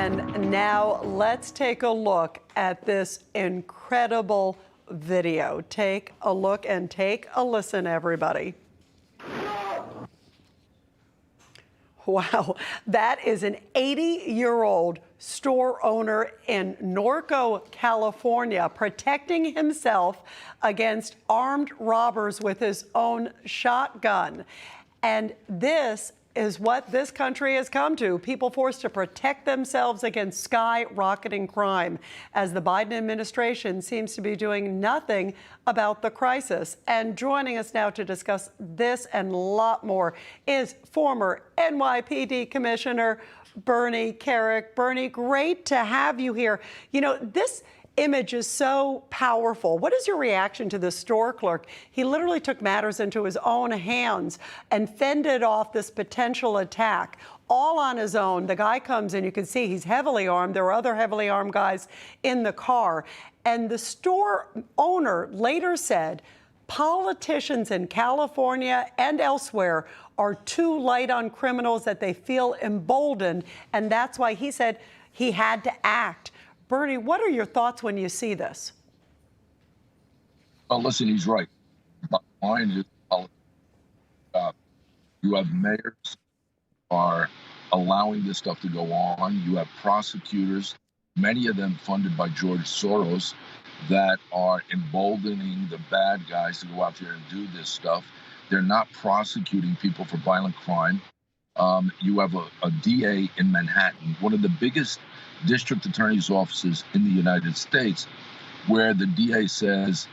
And now let's take a look at this incredible video. Take a look and take a listen, everybody. Wow, that is an 80-year-old store owner in Norco, California, protecting himself against armed robbers with his own shotgun. And this is what this country has come to. People forced to protect themselves against skyrocketing crime, as the Biden administration seems to be doing nothing about the crisis. And joining us now to discuss this and a lot more is former NYPD Commissioner Bernie Kerik. Bernie, great to have you here. You know, this image is so powerful. What is your reaction to the store clerk? He literally took matters into his own hands and fended off this potential attack all on his own. The guy comes in, you can see he's heavily armed. There are other heavily armed guys in the car. And the store owner later said politicians in California and elsewhere are too light on criminals, that they feel emboldened. And that's why he said he had to act. Bernie, what are your thoughts when you see this? Well, listen, he's right. Mine is you have mayors who are allowing this stuff to go on. You have prosecutors, many of them funded by George Soros, that are emboldening the bad guys to go out there and do this stuff. They're not prosecuting people for violent crime. You have a DA in Manhattan, one of the biggest district attorney's offices in the United States, where the DA says,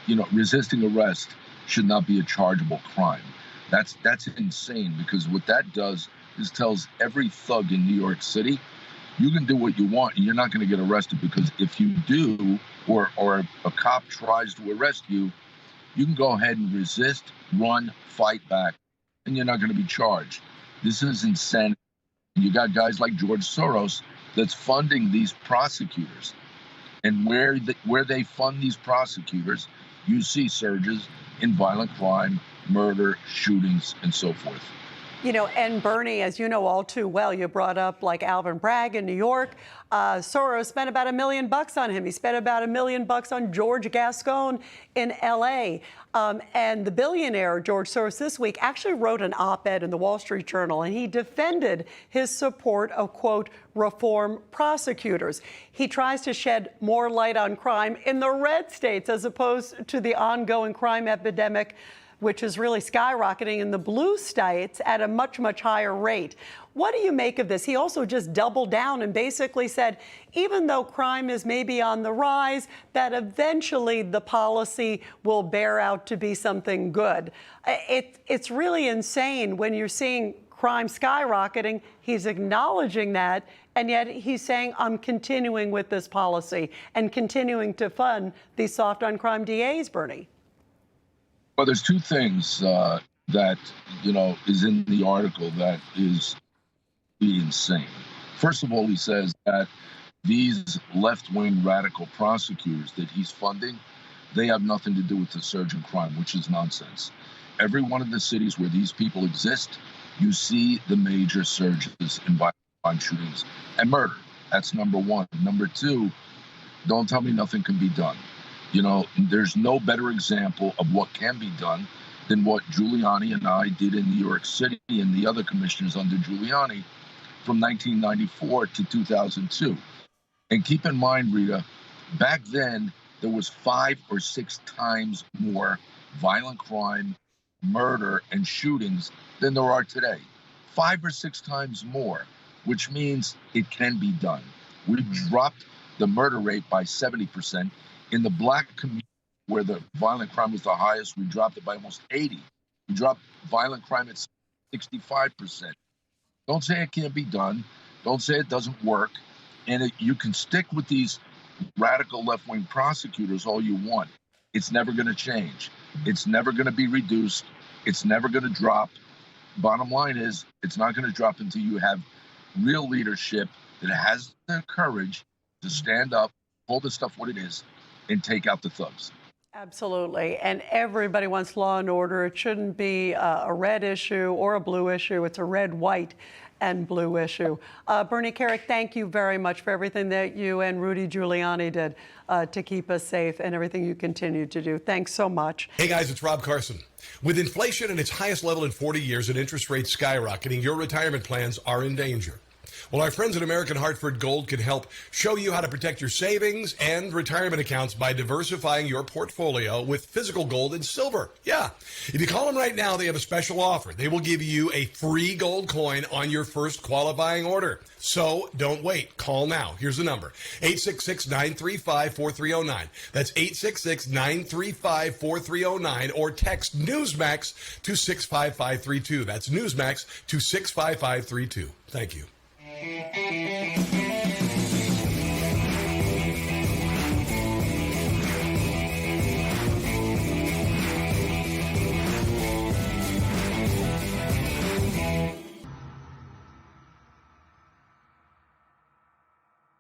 you know, resisting arrest should not be a chargeable crime. That's insane, because what that does is tells every thug in New York City, you can do what you want and you're not going to get arrested, because if you do, or a cop tries to arrest you, you can go ahead and resist, run, fight back, and you're not going to be charged. This is insanity. You got guys like George Soros that's funding these prosecutors. And where they fund these prosecutors, you see surges in violent crime, murder, shootings, and so forth. You know, and Bernie, as you know all too well, you brought up like Alvin Bragg in New York. Soros spent about $1 million on him. He spent about $1 million on George Gascon in L.A. And the billionaire George Soros this week actually wrote an op-ed in the Wall Street Journal, and he defended his support of, quote, reform prosecutors. He tries to shed more light on crime in the red states as opposed to the ongoing crime epidemic, which is really skyrocketing in the blue states at a much, much higher rate. What do you make of this? He also just doubled down and basically said, even though crime is maybe on the rise, that eventually the policy will bear out to be something good. It's really insane when you're seeing crime skyrocketing. He's acknowledging that, and yet he's saying, I'm continuing with this policy and continuing to fund these soft on crime DAs, Bernie. Well, there's two things that, you know, is in the article that is insane. First of all, he says that these left-wing radical prosecutors that he's funding, they have nothing to do with the surge in crime, which is nonsense. Every one of the cities where these people exist, you see the major surges in violent crime, shootings, and murder. That's number one. Number two, don't tell me nothing can be done. You know, there's no better example of what can be done than what Giuliani and I did in New York City and the other commissioners under Giuliani from 1994 to 2002. And keep in mind, Rita, back then, there was 5 or 6 times more violent crime, murder, and shootings than there are today. 5 or 6 times more, which means it can be done. We've dropped the murder rate by 70%. In the black community, where the violent crime was the highest, we dropped it by almost 80. We dropped violent crime at 65%. Don't say it can't be done. Don't say it doesn't work. And you can stick with these radical left-wing prosecutors all you want. It's never going to change. It's never going to be reduced. It's never going to drop. Bottom line is, it's not going to drop until you have real leadership that has the courage to stand up, call this stuff what it is, and take out the thugs. Absolutely. And everybody wants law and order. It shouldn't be a red issue or a blue issue. It's a red-white and blue issue. Bernie Kerik, thank you very much for everything that you and Rudy Giuliani did to keep us safe and everything you continue to do. Thanks so much. Hey guys, it's Rob Carson. With inflation at its highest level in 40 years and interest rates skyrocketing, your retirement plans are in danger. Well, our friends at American Hartford Gold can help show you how to protect your savings and retirement accounts by diversifying your portfolio with physical gold and silver. Yeah. If you call them right now, they have a special offer. They will give you a free gold coin on your first qualifying order. So don't wait. Call now. Here's the number. 866-935-4309. That's 866-935-4309 or text Newsmax to 65532. That's Newsmax to 65532. Thank you.